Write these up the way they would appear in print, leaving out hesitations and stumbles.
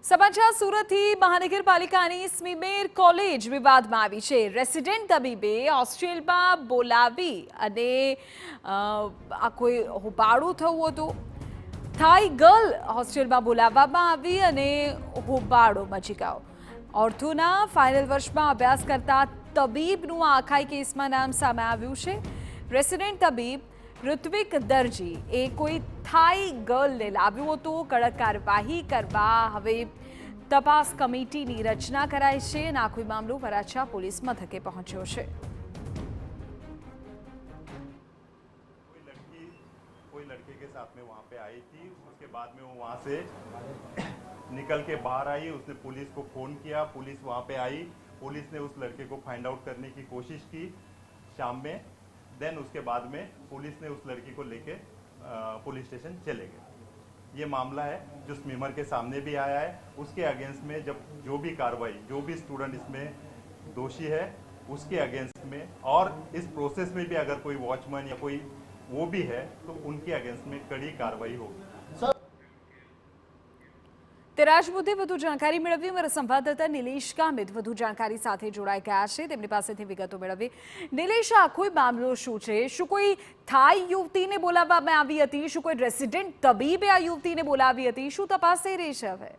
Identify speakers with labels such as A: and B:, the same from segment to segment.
A: સમાચાર સુરતથી મહાનગરપાલિકાની સ્મીમેર કોલેજ વિવાદમાં આવી છે। રેસિડેન્ટ તબીબે હોસ્ટેલમાં બોલાવી અને આ કોઈ હોબાળું થયું હતું। થાઈ ગર્લ હોસ્ટેલમાં બોલાવવામાં આવી અને હોબાળો મચી ગયો। ઓર્થોના ફાઇનલ વર્ષમાં અભ્યાસ કરતા તબીબનું આ આખાઈ કેસમાં નામ સામે આવ્યું છે। રેસિડેન્ટ તબીબ ઋત્વિક દરજી એ કોઈ થાઈ ગર્લને લાવ્યું હતું। કડક કાર્યવાહી કરવા હવે તપાસ કમિટીની રચના કરાઈ છે અને આખો મામલો વરાછા પોલીસ મથકે પહોંચ્યો છે।
B: कोई लड़के के साथ में वहाँ पे आई थी। उसके बाद में वो वहाँ से निकल के बाहर आई। उसने पुलिस को फ़ोन किया, पुलिस वहाँ पे आई। पुलिस ने उस लड़के को फाइंड आउट करने की कोशिश की शाम में। देन उसके बाद में पुलिस ने उस लड़की को लेके पुलिस स्टेशन चले गए। ये मामला है जो स्मीमर के सामने भी आया है। उसके अगेंस्ट में जब जो भी कार्रवाई, जो भी स्टूडेंट इसमें दोषी है उसके अगेंस्ट में, और इस प्रोसेस में भी अगर कोई वॉचमैन या कोई वो भी है तो उनके अगेंस्ट में कड़ी कार्रवाई होगी।
A: તેરાજ મુદ્દે વધુ જાણકારી મેળવી અમારા સંવાદદાતા નિલેશ કામિત વધુ જાણકારી સાથે જોડાઈ ગયા છે। તેમની પાસેથી વિગતો મેળવી। નિલેશ, આખો મામલો શું છે? શું કોઈ થાઈ યુવતીને બોલાવવામાં આવી હતી? શું કોઈ રેસિડેન્ટ તબીબે આ યુવતીને બોલાવી હતી? શું તપાસ થઈ રહી છે હવે?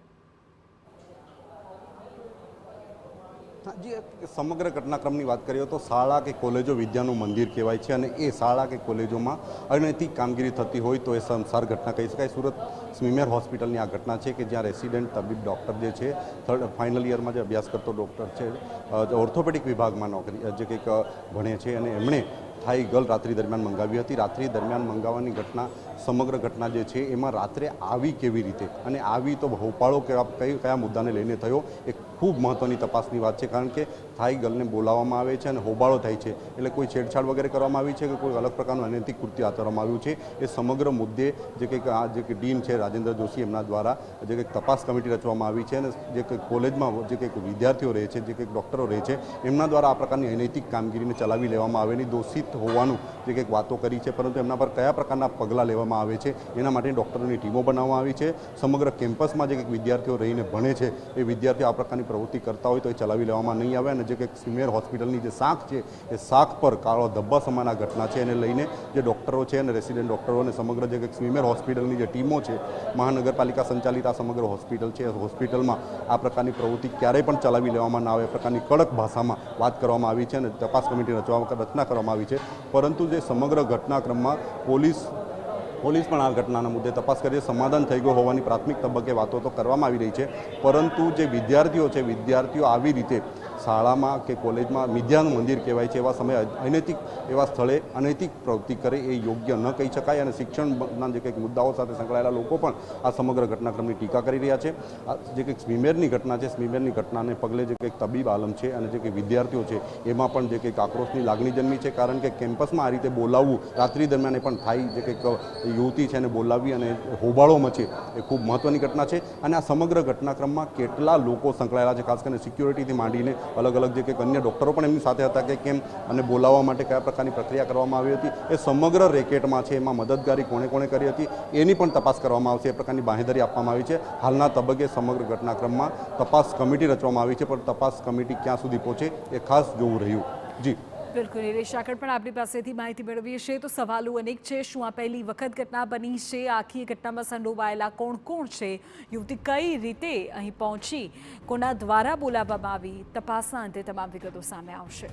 C: जी समग्र घटनाक्रम की बात करिए तो शाला के कॉलेजों विद्यानु मंदिर कहवाय छे अने ए शाला के कॉलेजों में अनैतिक कामगीरी थती होय तो ए संसार घटना कही शकाय। सूरत स्मीमेर होस्पिटल आ घटना है कि ज्यां रेसिडेंट तबीब डॉक्टर जे छे थर्ड फाइनल ईयर में अभ्यास करतो डॉक्टर है ऑर्थोपेडिक विभाग में नौकरी जे कंईक भणे छे अने एमणे थाई गर्ल रात्रि दरमियान मंगावी हती। रात्रि दरमियान मंगावવાની घटना समग्र घटना जे छे एमां रात्रे आवी केवी रीते अने आवी तो होपाळो कया मुद्दाने लईने थयो ए खूब महत्वनी तपासनी वात छे। कारण के थाई गर्लने बोलाववामां आवे छे अने होबाळो थाय छे एटले कोई छेड़छाड़ वगैरह करवामां आवी छे के कोई अलग प्रकारनुं अनैतिक कृत्य आचरवामां आव्युं छे ए समग्र मुद्दे जे कंईक आ जे के डीन छे राजेन्द्र जोशी एमना द्वारा जे कंईक तपास कमिटी रचवामां आवी छे अने जे कंईक कॉलेजमां जे कंईक विद्यार्थीओ रहे छे जे कंईक डॉक्टरो रहे छे एमना द्वारा आ प्रकारनी अनैतिक कामगीरीने चलावी लेवामां आवेनी दोषित होવાનું જે કંઈક વાતો કરી છે પરંતુ એમના પર કયા પ્રકારના પગલાં લેવામાં આવે છે એના માટે ડૉક્ટરોની ટીમો બનાવવામાં આવી છે। સમગ્ર કેમ્પસમાં જે કંઈક વિદ્યાર્થીઓ રહીને ભણે છે એ વિદ્યાર્થીઓ આ પ્રકારની પ્રવૃત્તિ કરતા હોય તો એ ચલાવી લેવામાં નહીં આવે અને જે કંઈક સ્મીમેર હોસ્પિટલની જે શાખ છે એ શાખ પર કાળો ધબ્બા સમાન આ ઘટના છે એને લઈને જે ડૉક્ટરો છે અને રેસિડેન્ટ ડૉક્ટરો અને સમગ્ર જે કંઈક સ્મીમેર હોસ્પિટલની જે ટીમો છે મહાનગરપાલિકા સંચાલિત આ સમગ્ર હોસ્પિટલ છે હોસ્પિટલમાં આ પ્રકારની પ્રવૃત્તિ ક્યારેય પણ ચલાવી લેવામાં ના આવે એ પ્રકારની કડક ભાષામાં વાત કરવામાં આવી છે અને તપાસ કમિટી રચના કરવામાં આવી છે। પરંતુ જે સમગ્ર ઘટનાક્રમમાં પોલીસ પણ આ ઘટનાના મુદ્દે તપાસ કરી સમાધાન થઈ ગયો હોવાની પ્રાથમિક તબક્કે વાતો તો કરવામાં આવી રહી છે। પરંતુ જે વિદ્યાર્થીઓ છે વિદ્યાર્થીઓ આવી રીતે શાળામાં કે કોલેજમાં વિદ્યાનું મંદિર કહેવાય છે એવા સમયે અનૈતિક એવા સ્થળે અનૈતિક પ્રવૃત્તિ કરે એ યોગ્ય ન કહી શકાય અને શિક્ષણના જે કંઈક મુદ્દાઓ સાથે સંકળાયેલા લોકો પણ આ સમગ્ર ઘટનાક્રમની ટીકા કરી રહ્યા છે। જે કંઈક સ્મીમેરની ઘટના છે સ્મીમેરની ઘટનાને પગલે જે કંઈક તબીબ આલમ છે અને જે કંઈક વિદ્યાર્થીઓ છે એમાં પણ જે કંઈક આક્રોશની લાગણી જન્મી છે। કારણ કે કેમ્પસમાં આ રીતે બોલાવવું રાત્રિ દરમિયાન એ પણ થાય જે કંઈક યુવતી છે એને બોલાવી અને હોબાળો મચે એ ખૂબ મહત્ત્વની ઘટના છે અને આ સમગ્ર ઘટનાક્રમમાં કેટલા લોકો સંકળાયેલા છે ખાસ કરીને સિક્યોરિટીથી માંડીને अलग अलग જે કંઈક અન્ય ડૉક્ટરો પણ એમની સાથે હતા કે કેમ અને બોલાવવા માટે કયા પ્રકારની પ્રક્રિયા કરવામાં આવી હતી એ સમગ્ર રેકેટમાં છે એમાં મદદગારી કોણે કોણે કરી હતી એની પણ તપાસ કરવામાં આવશે એ પ્રકારની બાંહેધરી આપવામાં આવી છે। હાલના તબક્કે સમગ્ર ઘટનાક્રમમાં તપાસ કમિટી રચવામાં આવી છે પણ તપાસ કમિટી ક્યાં સુધી પહોંચે એ ખાસ જોવું રહ્યું। જી
A: બિલકુલ નિલેશ, આગળ પણ આપણી પાસેથી માહિતી મેળવીએ છીએ તો સવાલો અનેક છે। શું આ પહેલી વખત ઘટના બની છે? આખી ઘટનામાં સંડોવાયેલા કોણ કોણ છે? યુવતી કઈ રીતે અહીં પહોંચી? કોના દ્વારા બોલાવવામાં આવી? તપાસના અંતે તમામ વિગતો સામે આવશે।